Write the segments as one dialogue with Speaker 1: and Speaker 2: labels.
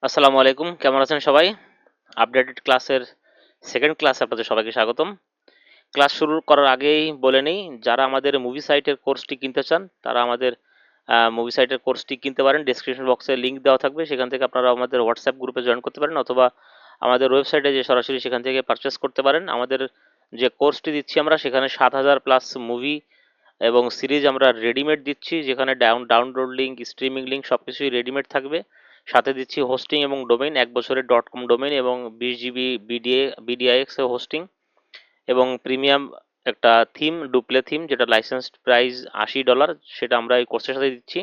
Speaker 1: আসসালামু আলাইকুম, কেমন আছেন সবাই? আপডেটেড ক্লাসের সেকেন্ড ক্লাসে আপনাদের সবাইকে স্বাগতম। ক্লাস শুরু করার আগেই বলে নেই, যারা আমাদের মুভি সাইটের কোর্সটি কিনতে চান তারা আমাদের মুভি সাইটের কোর্সটি কিনতে পারেন। ডেসক্রিপশন বক্সে লিঙ্ক দেওয়া থাকবে, সেখান থেকে আপনারা আমাদের হোয়াটসঅ্যাপ গ্রুপে জয়েন করতে পারেন, অথবা আমাদের ওয়েবসাইটে যে সরাসরি সেখান থেকে পারচেস করতে পারেন। আমাদের যে কোর্সটি দিচ্ছি আমরা, সেখানে 7,000 প্লাস মুভি এবং সিরিজ আমরা রেডিমেড দিচ্ছি, যেখানে ডাউনলোড লিঙ্ক, স্ট্রিমিং লিঙ্ক সব কিছুই রেডিমেড থাকবে। সাথে দিচ্ছি হোস্টিং এবং ডোমেইন, 1 বছরের .com ডোমেইন এবং 20 GB বিডিআইএক্স হোস্টিং এবং প্রিমিয়াম একটা থিম, ডুপ্লে থিম, যেটা লাইসেন্সড প্রাইস $80, সেটা আমরা এই কোর্সের সাথে দিচ্ছি।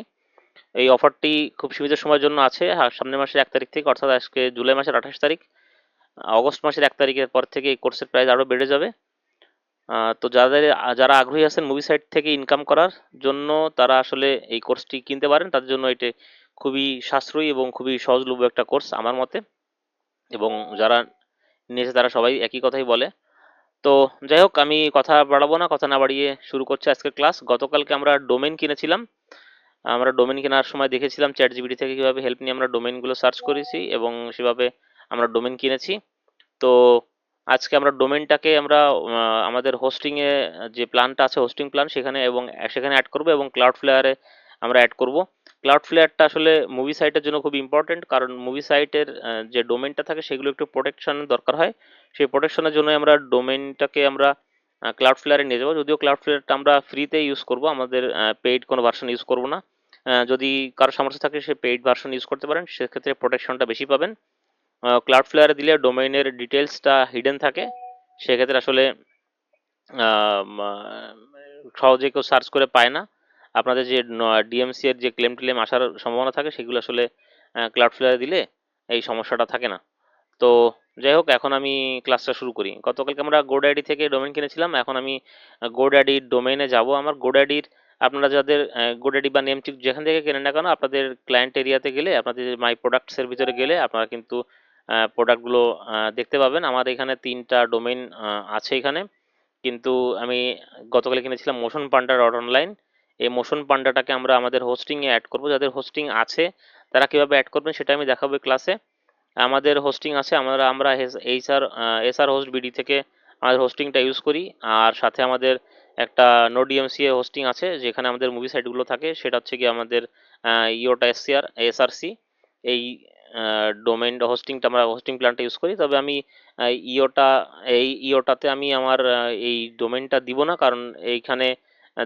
Speaker 1: এই অফারটি খুব সীমিত সময়ের জন্য আছে, আর সামনের মাসের 1 তারিখ থেকে, অর্থাৎ আজকে জুলাই মাসের 28 তারিখ, অগস্ট মাসের 1 তারিখের পর থেকে এই কোর্সের প্রাইস আরও বেড়ে যাবে। তো যারা আগ্রহী আছেন মুভি সাইট থেকে ইনকাম করার জন্য, তারা আসলে এই কোর্সটি কিনতে পারেন। তাদের জন্য এটি খুবই সাশ্রয়ী এবং খুবই সহজলভ্য একটা কোর্স আমার মতে, এবং যারা নিয়েছে তারা সবাই একই কথাই বলে। তো যাই হোক, আমি কথা বাড়াবো না, কথা না বাড়িয়ে শুরু করছি আজকের ক্লাস। গতকালকে আমরা ডোমেন কিনেছিলাম। আমরা ডোমেন কেনার সময় দেখেছিলাম চ্যাট জিপিটি থেকে কিভাবে হেল্প নিয়ে আমরা ডোমেনগুলো সার্চ করেছি, এবং সেভাবে আমরা ডোমেন কিনেছি। তো আজকে আমরা ডোমেনটাকে আমরা আমাদের হোস্টিং এ যে প্ল্যানটা আছে, হোস্টিং প্ল্যান, সেখানে অ্যাড করব, এবং ক্লাউড ফ্লেয়ারে আমরা অ্যাড করব। ক্লাউড ফ্লেয়ারটা আসলে মুভি সাইটের জন্য খুব ইম্পর্টেন্ট, কারণ মুভি সাইটের যে ডোমেনটা থাকে সেগুলো একটু প্রোটেকশন দরকার হয়। সেই প্রোটেকশনের জন্য আমরা ডোমেনটাকে আমরা ক্লাউড ফ্লেয়ারে নিয়ে যাবো। যদিও ক্লাউড ফ্লেয়ারটা আমরা ফ্রিতে ইউজ করব, আমাদের পেইড কোনো ভার্সন ইউজ করব না। যদি কারো সামর্থ্য থাকে সে পেইড ভার্সন ইউজ করতে পারেন, সেক্ষেত্রে প্রোটেকশনটা বেশি পাবেন। ক্লাউড ফ্লেয়ারে দিলে ডোমেইনের ডিটেলসটা হিডেন থাকে, সেক্ষেত্রে আসলে সহজে কেউ সার্চ করে পায় না। আপনাদের যে ডিএমসি এর যে ক্লেম টেলেম আসার সম্ভাবনা থাকে, সেগুলো আসলে ক্লাউড ফ্লেয়ারে দিলে এই সমস্যাটা থাকে না। তো যাই হোক, এখন আমি ক্লাসটা শুরু করি। গতকালকে আমরা গোড্যাডি থেকে ডোমেইন কিনেছিলাম, এখন আমি গোড্যাডির ডোমেইনে যাব। আমার গোড্যাডির, আপনারা যাদের গোড্যাডি বা নেমটিক যেখান থেকে কেনেন না কেন, আপনাদের ক্লায়েন্ট এরিয়াতে গেলে, আপনাদের মাই প্রোডাক্টসের ভিতরে গেলে আপনারা কিন্তু প্রোডাক্টগুলো দেখতে পাবেন। আমার এখানে 3টা ডোমেইন আছে এখানে, কিন্তু আমি গতকাল কিনেছিলাম মোশন পান্ডা ডট অনলাইন। এই মোশন পান্ডাটাকে আমরা আমাদের হোস্টিংয়ে অ্যাড করব। যাদের হোস্টিং আছে তারা কিভাবে অ্যাড করবেন সেটা আমি দেখাবো ক্লাসে। আমাদের হোস্টিং আছে, আমরা এসআর হোস্ট বিডি থেকে আমাদের হোস্টিংটা ইউজ করি। আর সাথে আমাদের একটা নোডিএমসিএ হোস্টিং আছে, যেখানে আমাদের মুভি সাইটগুলো থাকে, সেটা হচ্ছে কি আমাদের ইওটা এসআরসি। এই হোস্টিংটা, আমরা হোস্টিং প্ল্যানটা ইউজ করি। তবে আমি ইওটা এই ইওটাতে আমি আমার এই ডোমেইনটা দিব না, কারণ এইখানে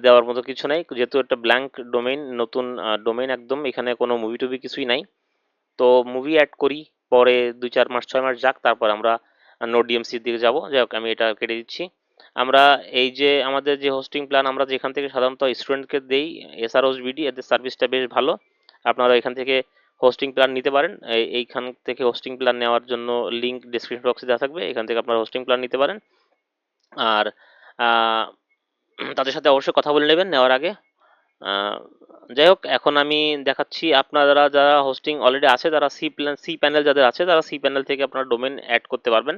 Speaker 1: দেওয়ার মতো কিছু নাই, যেহেতু একটা ব্ল্যাঙ্ক ডোমেইন, নতুন ডোমেইন একদম, এখানে কোনো মুভি টুভি কিছুই নাই। তো মুভি অ্যাড করি, পরে 2-4 মাস 6 মাস যাক, তারপর আমরা নোড ডিএমসির দিকে যাব। যাই হোক, আমি এটা কেটে দিচ্ছি। আমরা এই যে আমাদের যে হোস্টিং প্ল্যান, আমরা যেখান থেকে সাধারণত স্টুডেন্টকে দেই, এসআরওস বিডি, এদের সার্ভিসটা বেশ ভালো। আপনারা এখান থেকে হোস্টিং প্ল্যান নিতে পারেন। এইখান থেকে হোস্টিং প্ল্যান নেওয়ার জন্য লিঙ্ক ডিসক্রিপশন বক্সে দেওয়া থাকবে, এখান থেকে আপনারা হোস্টিং প্ল্যান নিতে পারেন। আর আহ, তাদের সাথে অবশ্যই কথা বলে নেবেন নেওয়ার আগে। আহ, যাই হোক, এখন আমি দেখাচ্ছি। আপনারা যারা হোস্টিং অলরেডি আছে, তারা সি প্যানেল যাদের আছে, তারা সি প্যানেল থেকে আপনারা ডোমেন অ্যাড করতে পারবেন।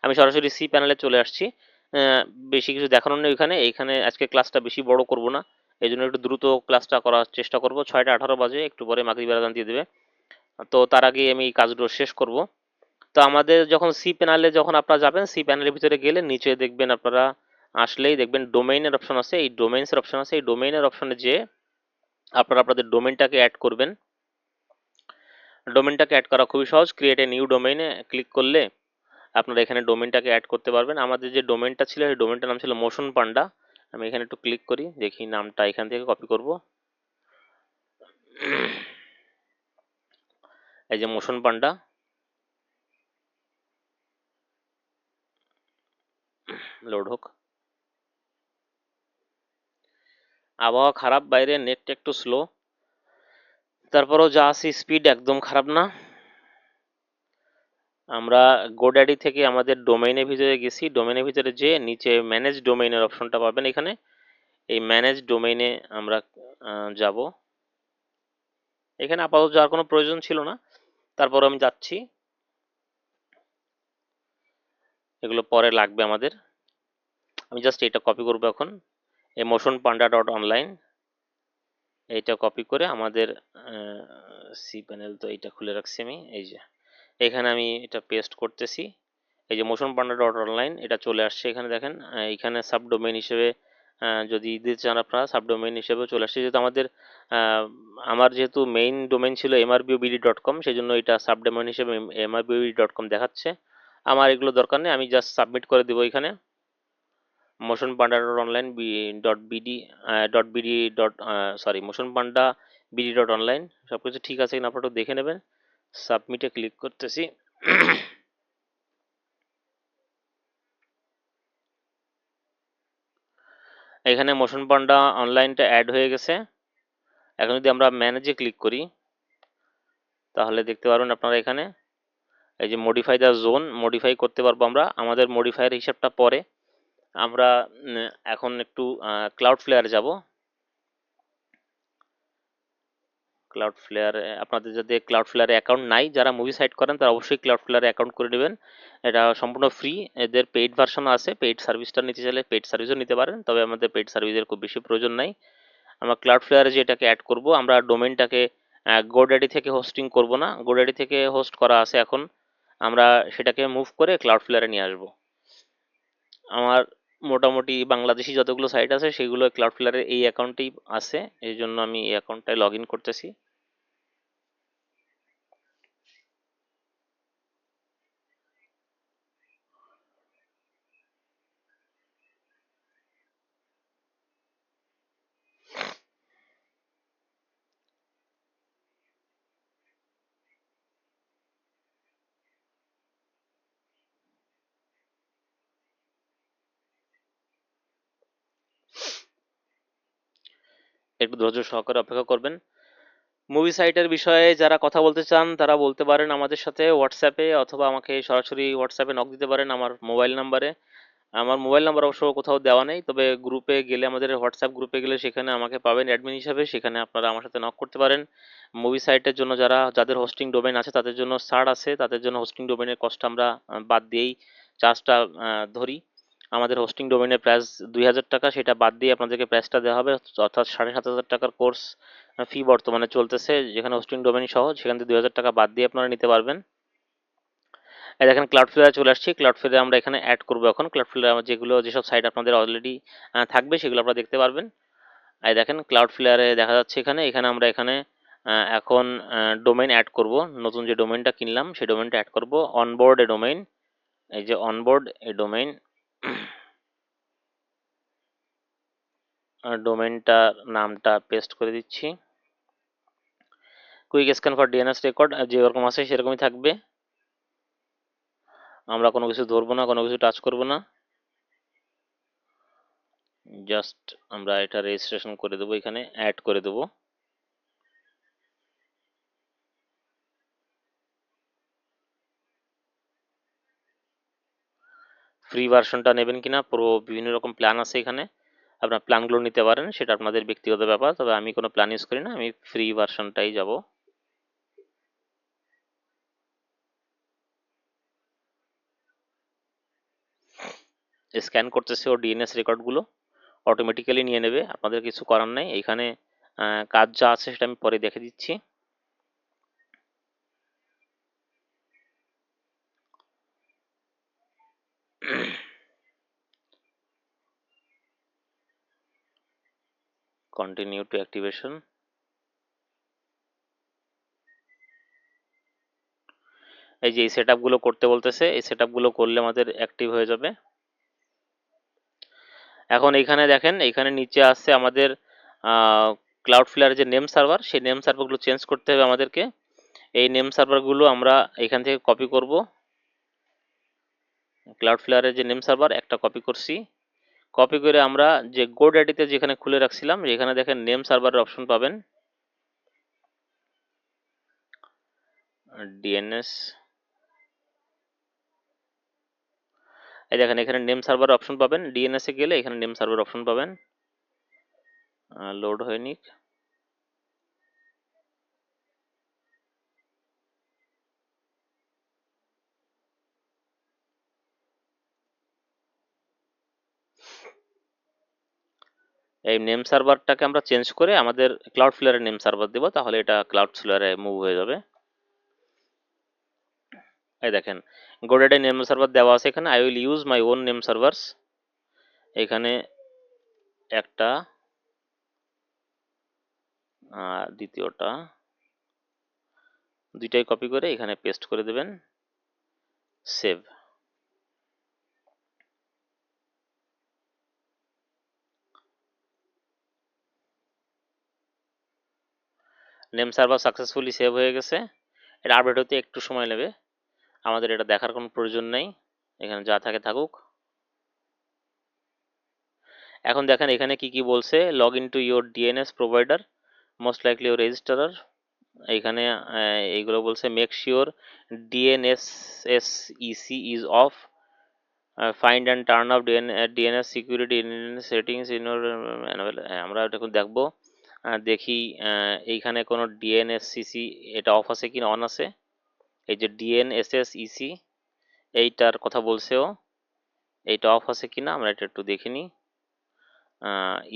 Speaker 1: আমি সরাসরি সি প্যানেলে চলে আসছি। আহ, বেশি কিছু দেখানোর নেই এইখানে আজকে ক্লাসটা বেশি বড় করব না, এই জন্য একটু দ্রুত ক্লাসটা করার চেষ্টা করব। 6টা 18 বাজে, একটু পরে মাগরিব আজান দিয়ে দেবে। তো তার আগে আমি এই কাজগুলো শেষ করব। তো আমাদের যখন সি প্যানেলে যখন আপনারা যাবেন, সি প্যানেলের ভিতরে গেলে নিচে দেখবেন, আপনারা আসলেই দেখবেন ডোমেইনের অপশন আছে, এই ডোমেইনসের অপশন আছে। এই ডোমেইনের অপশনে যে আপনারা আপনাদের ডোমেনটাকে অ্যাড করবেন। ডোমেনটাকে অ্যাড করা খুবই সহজ, ক্রিয়েট এ নিউ ডোমেইনে ক্লিক করলে আপনারা এখানে ডোমেনটাকে অ্যাড করতে পারবেন। আমাদের যে ডোমেনটা ছিল, সেই ডোমেনটার নাম ছিল মোশন পান্ডা। আমি এখানে একটু ক্লিক করি, দেখি নামটা এখান থেকে কপি করব। এই যে মোশন পান্ডা, লোড হোক। আবহাওয়া খারাপ বাইরে, নেটটা একটু স্লো, তারপরেও যা আছে স্পিড একদম খারাপ না। আমরা গোড্যাডি থেকে আমাদের ডোমেইনের ভিতরে গেছি, ডোমেইনের ভিতরে যে নিচে ম্যানেজ ডোমেইনের অপশনটা পাবেন এখানে। এই ম্যানেজ ডোমেইনে আমরা যাব। এখানে আপাতত যাওয়ার কোনো প্রয়োজন ছিল না, তারপর আমি যাচ্ছি, এগুলো পরে লাগবে আমাদের। আমি জাস্ট এটা কপি করবো এখন, মোশন পান্ডা ডট অনলাইন। এইটা কপি করে আমাদের সি প্যানেল, তো এইটা খুলে রাখছি আমি, এই যে এখানে আমি এটা পেস্ট করতেছি। এই যে মোশন পান্ডা ডট অনলাইন এটা চলে আসছে এখানে দেখেন। এইখানে সাবডোমেইন হিসেবে যদি দিতে চান আপনারা সাবডোমেইন হিসেবে চলে আসছে, যেহেতু আহ, আমার যেহেতু মেইন ডোমেইন ছিল mrbuBD.com, সেই জন্য এটা সাবডোমেইন হিসেবে mrbuBD.com দেখাচ্ছে। আমার এগুলো দরকার নেই, আমি জাস্ট সাবমিট করে দেবো এখানে। Motion Panda dot online dot BD dot BD dot sorry Motion Panda BD dot online, সব কিছু ঠিক আছে কিনা আপনারা একটু দেখে নেবেন। সাবমিটে ক্লিক করতেছি। এখানে মোশন পান্ডা অনলাইনটা অ্যাড হয়ে গেছে। এখন যদি আমরা ম্যানেজে ক্লিক করি তাহলে দেখতে পারবেন আপনারা এখানে এই যে মডিফাই দ্য জোন, মডিফাই করতে পারবো আমরা। আমাদের মডিফাইয়ের হিসাবটা পরে। আমরা এখন একটু ক্লাউড ফ্লেয়ারে যাব। ক্লাউড ফ্লেয়ারে আপনাদের যদি ক্লাউড ফ্লেয়ারে অ্যাকাউন্ট নাই, যারা মুভি সাইট করেন তারা অবশ্যই ক্লাউড ফ্লেয়ারে অ্যাকাউন্ট করে নেবেন। এটা সম্পূর্ণ ফ্রি। এদের পেইড ভার্সন আছে, পেইড সার্ভিসটা নিতে চাইলে পেইড সার্ভিসও নিতে পারেন, তবে আমাদের পেইড সার্ভিসের খুব বেশি প্রয়োজন নাই। আমরা ক্লাউড ফ্লেয়ারে যে এটাকে অ্যাড করব, আমরা ডোমেইনটাকে গোড্যাডি থেকে হোস্টিং করব না, গোড্যাডি থেকে হোস্ট করা আছে এখন, আমরা সেটাকে মুভ করে ক্লাউড ফ্লেয়ারে নিয়ে আসব। আমার মোটামুটি বাংলাদেশি যতগুলো সাইট আছে সেগুলো ক্লাউড ফ্লেয়ারে এই অ্যাকাউন্টেই আছে, এই জন্য আমি এই অ্যাকাউন্টটায় লগ ইন করতেছি। একটু ধৈর্য সহকারে অপেক্ষা করবেন। মুভি সাইটের বিষয়ে যারা কথা বলতে চান তারা বলতে পারেন আমাদের সাথে হোয়াটসঅ্যাপে, অথবা আমাকে সরাসরি হোয়াটসঅ্যাপে নক দিতে পারেন আমার মোবাইল নাম্বারে। আমার মোবাইল নাম্বার অবশ্য কোথাও দেওয়া নেই, তবে গ্রুপে গেলে, আমাদের হোয়াটসঅ্যাপ গ্রুপে গেলে সেখানে আমাকে পাবেন অ্যাডমিন হিসাবে, সেখানে আপনারা আমার সাথে নক করতে পারেন। মুভি সাইটের জন্য যাদের হোস্টিং ডোমেন আছে তাদের জন্য ছাড় আছে, তাদের জন্য হোস্টিং ডোমেনের কষ্ট আমরা বাদ দিয়েই চার্জটা ধরি। আমাদের হোস্টিং ডোমেনের প্রাইস 2000 টাকা, সেটা বাদ দিয়ে আপনাদেরকে প্রাইসটা দেওয়া হবে, অর্থাৎ 7500 টাকার কোর্স ফি বর্তমানে চলতেছে, যেখানে হোস্টিং ডোমেন সহ, সেখান থেকে 2000 টাকা বাদ দিয়ে আপনারা নিতে পারবেন। এই দেখেন ক্লাউড ফ্লেয়ারে চলে আসছি। ক্লাউড ফ্লেয়ারে আমরা এখানে অ্যাড করবো এখন। ক্লাউড ফ্লেয়ারে যেসব সাইট আপনাদের অলরেডি থাকবে সেগুলো আপনারা দেখতে পারবেন। এই দেখেন ক্লাউড ফ্লেয়ারে দেখা যাচ্ছে এখানে, আমরা এখানে এখন ডোমেইন অ্যাড করব। নতুন যে ডোমেইনটা কিনলাম সেই ডোমেইনটা অ্যাড করব, অনবোর্ড এ ডোমেইন। এই যে অনবোর্ড এ ডোমেইন, ডোমেইনটার নামটা পেস্ট করে দিচ্ছি। Quick scan for DNS record যেরকম আছে সেরকমই থাকবে, আমরা কোনো কিছু ধরবো না, কোনো কিছু টাচ করব না, জাস্ট আমরা এটা রেজিস্ট্রেশন করে দেবো, এখানে অ্যাড করে দেবো। ফ্রি ভার্সনটা নেবেন কিনা, পুরো বিভিন্ন রকম প্ল্যান আছে এখানে, আপনার প্ল্যানগুলো নিতে পারেন, সেটা আপনাদের ব্যক্তিগত ব্যাপার, তবে আমি কোনো প্ল্যান ইউজ করি না, আমি ফ্রি ভার্সনটাই যাব। স্ক্যান করতেছে ও ডিএনএস রেকর্ডগুলো, অটোমেটিক্যালি নিয়ে নেবে, আপনাদের কিছু করার নাই এখানে। কাজ যা আছে সেটা আমি পরে দেখে দিচ্ছি। Continue to activation. এই যে এই সেট আপগুলো করতে বলতেছে, এই সেট আপগুলো করলে আমাদের অ্যাক্টিভ হয়ে যাবে। এখন এখানে দেখেন, এখানে নিচে আসছে আমাদের ক্লাউড ফ্লেয়ার যে নেম সার্ভার, সেই নেম সার্ভারগুলো চেঞ্জ করতে হবে আমাদেরকে। এই নেম সার্ভারগুলো আমরা এখান থেকে কপি করব। ক্লাউড ফ্লেয়ারের যে নেম সার্ভার একটা কপি করছি, কপি করে আমরা যে গোড্যাডিতে যেখানে খুলে রাখছিলাম, এখানে দেখেন নেম সার্ভারের অপশন পাবেন, ডিএনএস। এই দেখেন এখানে নেম সার্ভার অপশন পাবেন, ডিএনএস এ গেলে এখানে নেম সার্ভার অপশন পাবেন। লোড হয়নি। এই নেম সার্ভারটাকে আমরা চেঞ্জ করে আমাদের ক্লাউড ফ্লেয়ারের নেম সার্ভার দেবো, তাহলে এটা ক্লাউড ফ্লেয়ারে মুভ হয়ে যাবে। এই দেখেন গোডেডে নেম সার্ভার দেওয়া আছে এখানে, I will use my own name servers. এখানে একটা আর দ্বিতীয়টা, দুইটাই কপি করে এখানে পেস্ট করে দেবেন, save. Name server successfully save হয়ে গেছে। এটা আপডেট হতে একটু সময় নেবে, আমাদের এটা দেখার কোনো প্রয়োজন নেই, এখানে যা থাকে থাকুক। এখন দেখেন এখানে কি কি বলছে, log in to your DNS provider, most likely your registrar. এইখানে এইগুলো বলছে make sure DNSSEC is off, find and turn off DNS security in settings in manual. আমরা এটা এখন দেখবো, দেখি এইখানে কোনো ডিএনএসসিসি এটা অফ আছে কি না অন আছে। এই যে ডিএনএসএসইসি এইটার কথা বলছেও, এইটা অফ আছে কি না আমরা এটা একটু দেখে নিই।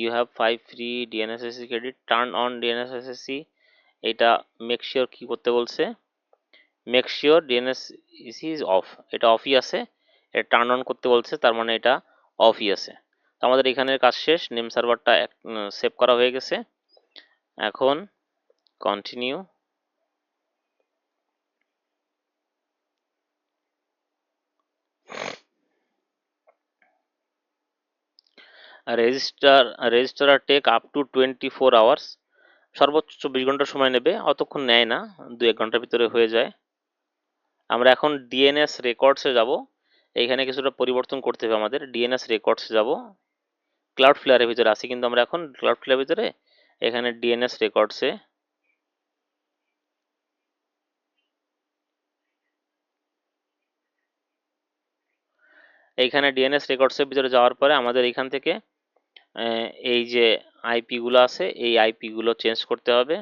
Speaker 1: You have 5 free DNSSEC credit, turn on DNSSEC. এটা মেক শিওর কি করতে বলছে, make sure DNSSEC is off, এটা অফই আছে, এটা টার্ন অন করতে বলছে, তার মানে এটা অফই আছে। তো আমাদের এখানের কাজ শেষ, নেম সার্ভারটা সেভ করা হয়ে গেছে। এখন continue. Register register take up to 24 hours, সর্বোচ্চ 24 ঘন্টা সময় নেবে, অতক্ষণ নেয় না, 2-1 ঘন্টার ভিতরে হয়ে যায়। আমরা এখন ডিএনএস রেকর্ডসে যাব, এইখানে কিছুটা পরিবর্তন করতে হবে আমাদের, ডিএনএস রেকর্ডসে যাব। ক্লাউড ফ্লেয়ারের ভিতরে আছি কিন্তু আমরা এখন ক্লাউড ফ্লেয়ারের ভিতরে, এখানে ডিএনএস রেকর্ডসে এইখানে ডিএনএস রেকর্ডসের ভিতরে যাওয়ার পরে আমাদের এইখান থেকে এই যে আইপি গুলো আছে এই আইপি গুলো চেঞ্জ করতে হবে।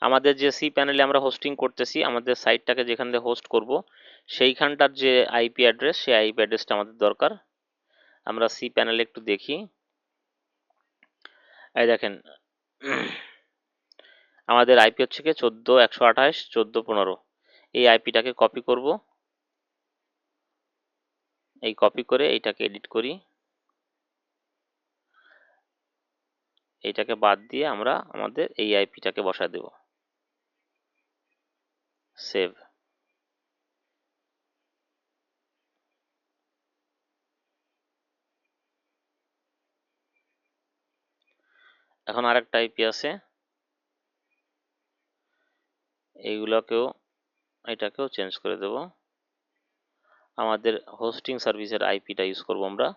Speaker 1: আমাদের যে সি প্যানেলে আমরা হোস্টিং করতেছি, আমাদের সাইটটাকে যেখান থেকে হোস্ট করব সেইখানটার যে আইপি অ্যাড্রেস, সেই আইপি অ্যাড্রেসটা আমাদের দরকার। আমরা সি প্যানেলে একটু দেখি, এই দেখেন আমাদের আইপি হচ্ছে কি 14.128.14.15, এই আইপিটাকে কপি করব, এই কপি করে এইটাকে এডিট করি, এইটাকে বাদ দিয়ে আমরা আমাদের এই আইপিটাকে বসায় দেব, সেভ। এখন আরেকটা আইপি আছে, এইগুলোকেও এটাকেও চেঞ্জ করে দেব, আমাদের হোস্টিং সার্ভিসের আইপিটা ইউজ করব আমরা।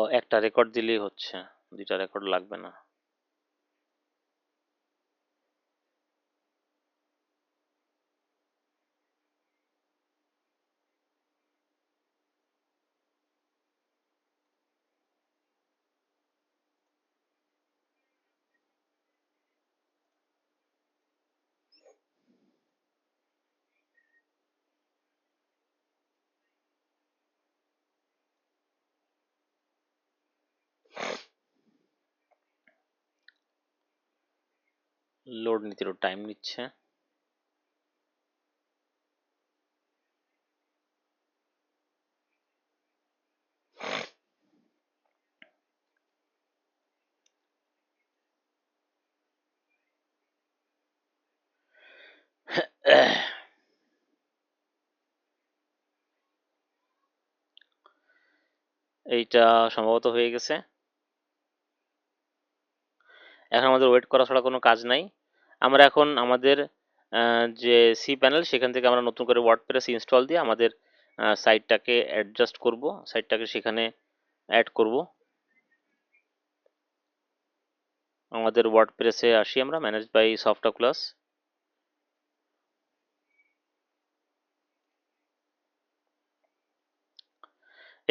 Speaker 1: ও একটা রেকর্ড দিলেই হচ্ছে, দুইটা রেকর্ড লাগবে না। লোড নিতে একটু টাইম নিচ্ছে। এইটা সম্ভবত হয়ে গেছে, এখন আমাদের ওয়েট করা ছাড়া কোনো কাজ নাই। আমরা এখন আমাদের যে সি প্যানেল সেখান থেকে আমরা নতুন করে ওয়ার্ডপ্রেস ইনস্টল দিয়ে আমাদের সাইটটাকে অ্যাডজাস্ট করব, সাইটটাকে সেখানে অ্যাড করব। আমাদের ওয়ার্ডপ্রেসে আসি, আমরা ম্যানেজ বাই সফটওয়্যার ক্লাস।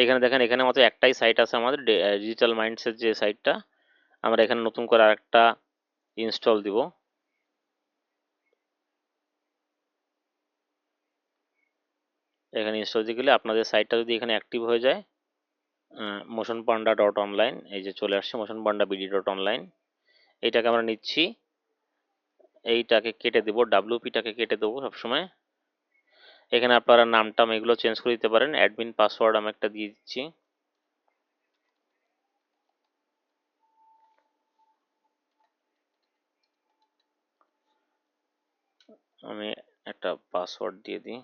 Speaker 1: এখানে দেখেন এখানে মাত্র একটাই সাইট আছে আমাদের, ডিজিটাল মাইন্ডসের যে সাইটটা, আমরা এখানে নতুন করে আরেকটা ইনস্টল দিব। এখানে ইনস্টল দিয়ে গেলে আপনাদের সাইটটা যদি এখানে অ্যাক্টিভ হয়ে যায়, মোশন পান্ডা ডট অনলাইন, এই যে চলে আসছে motion Panda BD dot online, এইটাকে আমরা নিচ্ছি, এইটাকে কেটে দেবো, ডাব্লিউপিটাকে কেটে দেবো সবসময়। এখানে আপনারা নামটা এগুলো চেঞ্জ করে দিতে পারেন, অ্যাডমিন পাসওয়ার্ড আমি একটা দিয়ে দিচ্ছি। আমি একটা পাসওয়ার্ড দিয়ে দিই।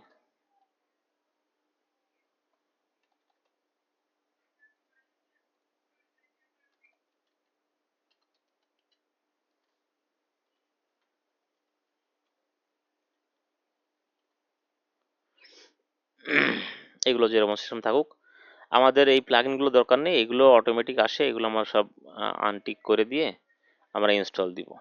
Speaker 1: এগুলো যেরকম সিস্টেম থাকুক, আমাদের এই প্লাগইনগুলো দরকার নেই, এগুলো অটোমেটিক আসে, এগুলো আমরা সব আনটিক করে দিয়ে আমরা ইনস্টল দিব।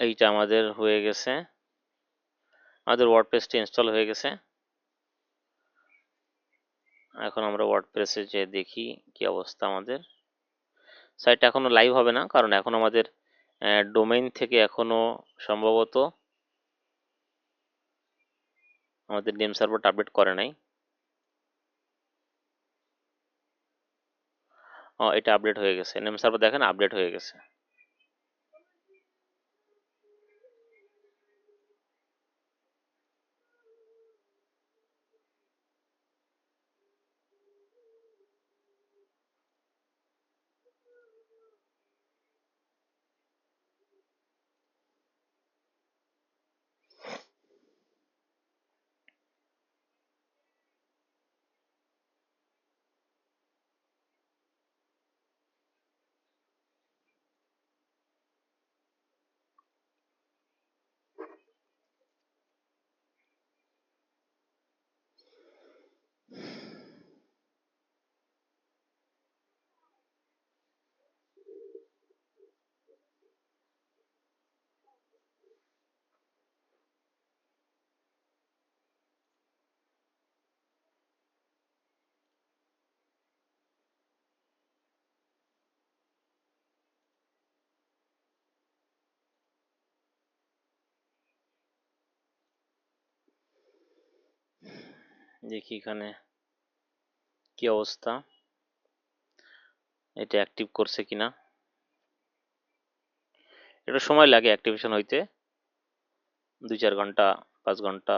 Speaker 1: এইটা আমাদের হয়ে গেছে, আমাদের ওয়ার্ডপ্রেসটি ইনস্টল হয়ে গেছে। এখন আমরা ওয়ার্ডপ্রেসে যে দেখি কি অবস্থা। আমাদের সাইটটা এখনো লাইভ হবে না, কারণ এখন আমাদের ডোমেইন থেকে এখনো সম্ভবত আমাদের নেম সার্ভারটা আপডেট করে নাই। এটা আপডেট হয়ে গেছে, নেম সার্ভার দেখেন আপডেট হয়ে গেছে। দেখি এখানে কি অবস্থা, এটা অ্যাক্টিভ করছে কিনা। এটা সময় লাগে অ্যাক্টিভেশন হইতে, 2-4 ঘন্টা, 5 ঘন্টা।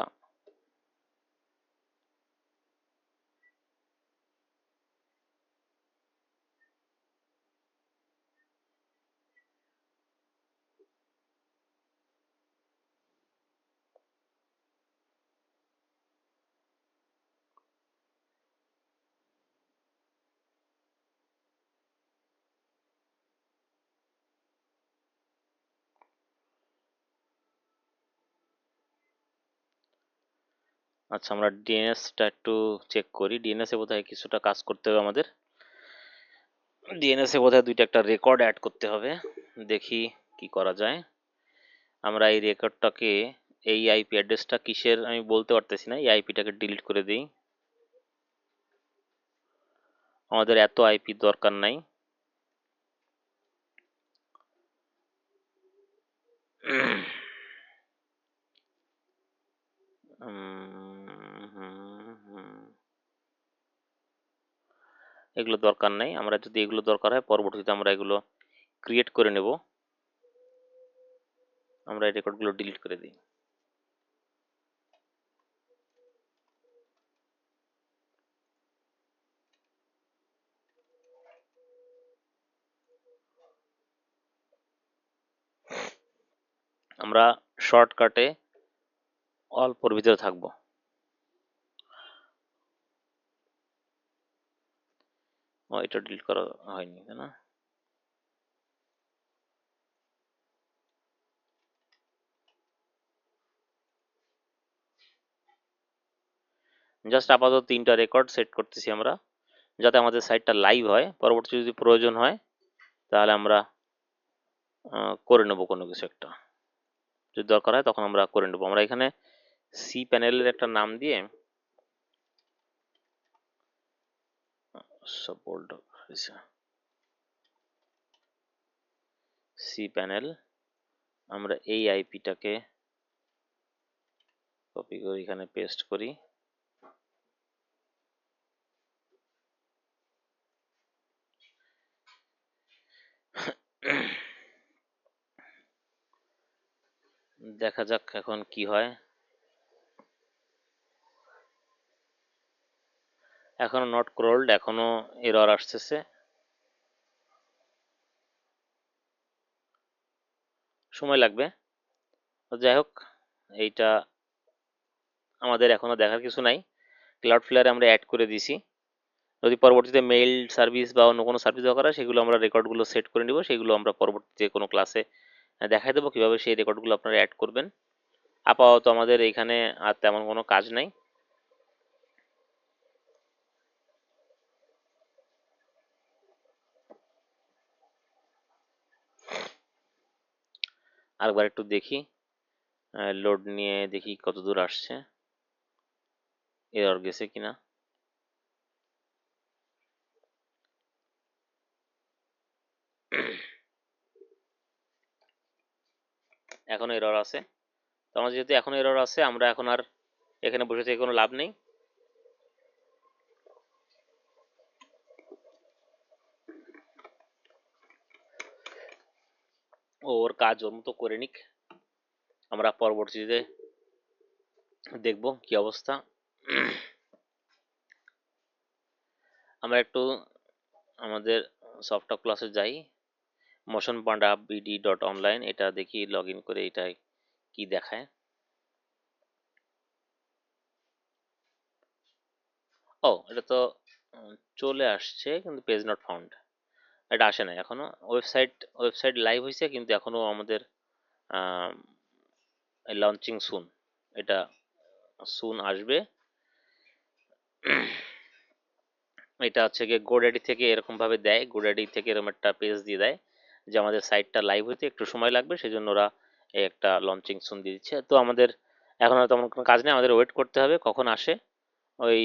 Speaker 1: আচ্ছা, আমরা ডিএনএসটা একটু চেক করি। ডিএনএস এ বোধহয় কিছুটা কাজ করতে হবে আমাদের। ডিএনএস এ বোধহয় দুইটা একটা রেকর্ড অ্যাড করতে হবে, দেখি কি করা যায়। আমরা এই রেকর্ডটাকে, এই আইপি অ্যাড্রেসটা কিসের আমি বলতে পারতেছি না, এই আইপিটাকে ডিলিট করে দিই, আমাদের এত আইপি দরকার নাই। এগুলো দরকার নাই, আমরা যদি এগুলো দরকার হয় পরবর্তীতে আমরা এগুলো ক্রিয়েট করে নেব। আমরা এই রেকর্ডগুলো ডিলিট করে দিই। আমরা শর্টকাটে অল্পর ভিতরে থাকবো। ও এটা ডিলিট করা হয়নি তাই না? জাস্ট আপাতত 3টা রেকর্ড সেট করতেছি আমরা, যাতে আমাদের সাইটটা লাইভ হয়। পরবর্তী যদি প্রয়োজন হয় তাহলে আমরা করে নেব কোনো কিছু একটা, যদি দরকার হয় তখন আমরা করে নেব। আমরা এখানে সি প্যানেলের একটা নাম দিয়ে সাপোর্ট সি প্যানেল, আমরা এই আইপিটাকে কপি করে এখানে পেস্ট করি। দেখা যাক এখন কি হয়। এখনো নট ক্রোলড, এখনো এরর আসতেছে, সময় লাগবে। তো যাই হোক, এইটা আমাদের এখনো দেখার কিছু নাই। ক্লাউডফ্লেয়ারে আমরা অ্যাড করে দিছি। যদি পরবর্তীতে মেইল সার্ভিস বা অন্য কোনো সার্ভিস দরকার হয় সেগুলো আমরা রেকর্ডগুলো সেট করে নিব, সেগুলো আমরা পরবর্তীতে কোনো ক্লাসে দেখাই দেবো কিভাবে সেই রেকর্ডগুলো আপনারা অ্যাড করবেন। আপাতত আমাদের এইখানে আর তেমন কোনো কাজ নাই। আরেকবার একটু দেখি, লোড নিয়ে দেখি কত দূর আসছে, এরর গেছে কিনা। এখন এরর আছে। তো আমার যেহেতু এখন এরর আছে, আমরা এখন আর এখানে বসে থেকে কোনো লাভ নেই। ওর কাজ ওর মতো করে নিক, আমরা পরবর্তীতে দেখব কি অবস্থা। আমরা একটু আমাদের সফটওয়্যার ক্লাসে যাই, motion Panda BD dot online, এটা দেখি লগ ইন করে এটা কি দেখায়। ও এটা তো চলে আসছে, কিন্তু পেজ নট ফাউন্ড এটা আসে না এখনো। ওয়েবসাইট লাইভ হয়েছে, কিন্তু এখনো আমাদের লঞ্চিং সুন, এটা সুন আসবে। এটা হচ্ছে গিয়ে গোডাডি থেকে এরকম ভাবে দেয়, গোডাডি থেকে এরকম একটা পেজ দিয়ে দেয় যে আমাদের সাইটটা লাইভ হইতে একটু সময় লাগবে, সেই জন্য ওরা এই একটা লঞ্চিং সুন দিয়ে দিচ্ছে। তো আমাদের এখন আর তেমন কোনো কাজ নেই, আমাদের ওয়েট করতে হবে কখন আসে। ওই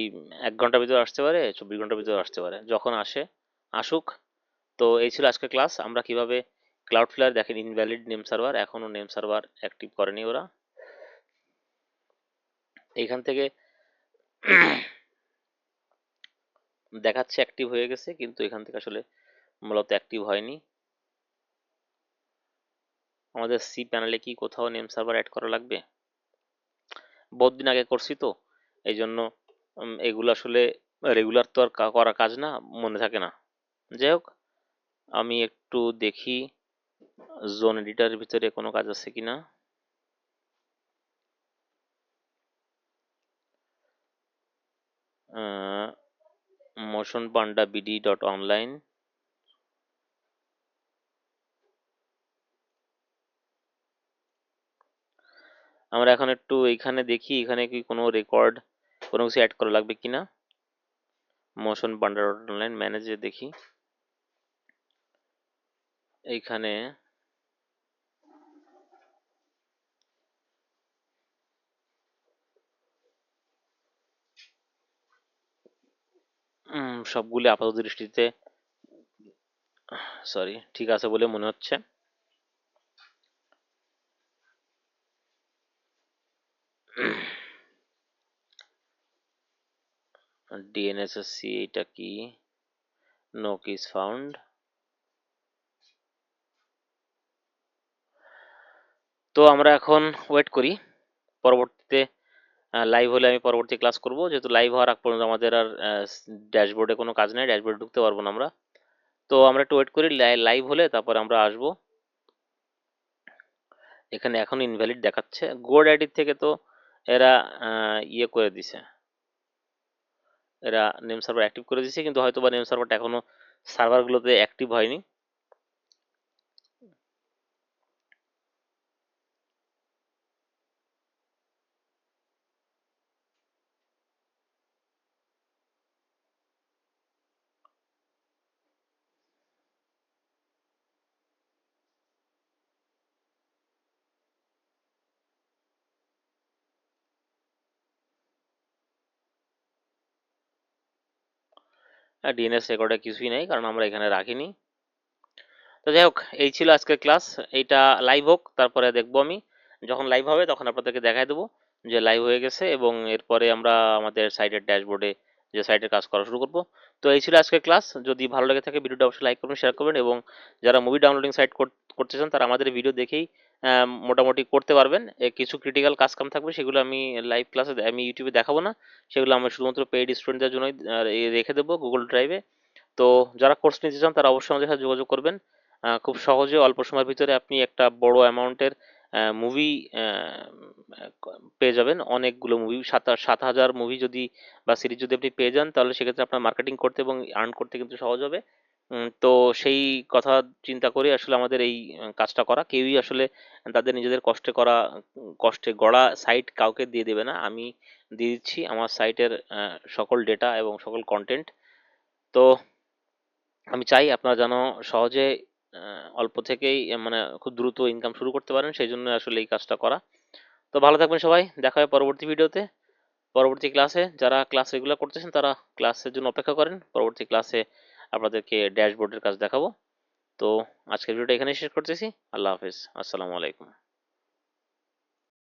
Speaker 1: 1 ঘন্টার ভিতরে আসতে পারে, 24 ঘন্টার ভিতরে আসতে পারে, যখন আসে আসুক। তো এই ছিল আজকের ক্লাস, আমরা কিভাবে ক্লাউডফ্লেয়ার, দেখেন ইনভ্যালিড নেম সার্ভার, এখনো নেম সার্ভার অ্যাক্টিভ করেনি ওরা। এইখান থেকে দেখাচ্ছে অ্যাক্টিভ হয়ে গেছে, কিন্তু এখান থেকে আসলে মূলত অ্যাক্টিভ হয়নি। আমাদের সি প্যানেলে কি কোথাও নেম সার্ভার অ্যাড করা লাগবে? বহুত দিন আগে করছি তো, এই জন্য এগুলো আসলে রেগুলার তো আর করা কাজ না, মনে থাকে না। যাই হোক, আমি একটু দেখি জোন এডিটারের ভিতরে কোনো কাজ আছে কিনা। Motion Panda BD dot online, আমরা এখন একটু এইখানে দেখি এখানে কি কোনো রেকর্ড কোনো কিছু অ্যাড করা লাগবে কিনা। মোশন পান্ডা ডট অনলাইন ম্যানেজে দেখি, এইখানে সবগুলি আপাতত দৃষ্টিতে সরি ঠিক আছে বলে মনে হচ্ছে। ডিএনএসএসসি এটা কি, নো কিস ফাউন্ড। তো আমরা এখন ওয়েট করি, পরবর্তীতে লাইভ হলে আমি পরবর্তী ক্লাস করব। যেহেতু লাইভ হওয়ার আগ পর্যন্ত আমাদের আর ড্যাশবোর্ডে কোনো কাজ নেই, ড্যাশবোর্ডে ঢুকতে পারবো না আমরা। তো আমরা একটু ওয়েট করি, লাইভ হলে তারপর আমরা আসব। এখানে এখন ইনভ্যালিড দেখাচ্ছে, গোড আইডি থেকে তো এরা ইয়ে করে দিছে, এরা নেম সার্ভার অ্যাক্টিভ করে দিয়েছে, কিন্তু হয়তো বা নেম সার্ভারটা এখনো সার্ভারগুলোতে অ্যাক্টিভ হয়নি। ডিএনএস রেকর্ডে কিছুই নেই, কারণ আমরা এখানে রাখিনি। তো যাই হোক, এই ছিল আজকের ক্লাস। এইটা লাইভ হোক, তারপরে দেখবো আমি। যখন লাইভ হবে তখন আপনাদেরকে দেখাই দেবো যে লাইভ হয়ে গেছে, এবং এরপরে আমরা আমাদের সাইটের ড্যাশবোর্ডে যে সাইটের কাজ করা শুরু করব। তো এই ছিল আজকের ক্লাস। যদি ভালো লেগে থাকে ভিডিওটা অবশ্যই লাইক করবেন, শেয়ার করবেন, এবং যারা মুভি ডাউনলোডিং সাইট করতে চান তারা আমাদের ভিডিও দেখেই মোটামুটি করতে পারবেন। কিছু ক্রিটিক্যাল কাজ কাম থাকবে, সেগুলো আমি লাইভ ক্লাসে আমি ইউটিউবে দেখাবো না, সেগুলো আমি শুধুমাত্র পেইড স্টুডেন্টদের জন্যই রেখে দেবো গুগল ড্রাইভে। তো যারা কোর্স নিতে চান তারা অবশ্যই আমাদের সাথে যোগাযোগ করবেন। খুব সহজে অল্প সময়ের ভিতরে আপনি একটা বড় অ্যামাউন্টের মুভি পেয়ে যাবেন। অনেকগুলো মুভি, 7,000 মুভি যদি বা সিরিজ যদি আপনি পেয়ে যান, তাহলে সেক্ষেত্রে আপনার মার্কেটিং করতে এবং আর্ন করতে কিন্তু সহজ হবে। তো সেই কথা চিন্তা করে আসলে আমাদের এই কাজটা করা। কেউই আসলে তাদের নিজেদের কষ্টে করা, কষ্টে গড়া সাইট কাউকে দিয়ে দেবে না। আমি দিয়ে দিচ্ছি আমার সাইটের সকল ডেটা এবং সকল কন্টেন্ট। তো আমি চাই আপনারা যেন সহজে অল্প থেকেই মানে খুব দ্রুত ইনকাম শুরু করতে পারেন, সেই জন্য আসলে এই কাজটা করা। তো ভালো থাকবেন সবাই, দেখা হয় পরবর্তী ভিডিওতে। পরবর্তী ক্লাসে যারা ক্লাস রেগুলার করতেছেন তারা ক্লাসের জন্য অপেক্ষা করেন, পরবর্তী ক্লাসে আপনাদেরকে ড্যাশবোর্ডের কাজ দেখাবো। তো আজকের ভিডিওটা এখানেই শেষ করতেছি। আল্লাহ হাফেজ, আসসালামু আলাইকুম।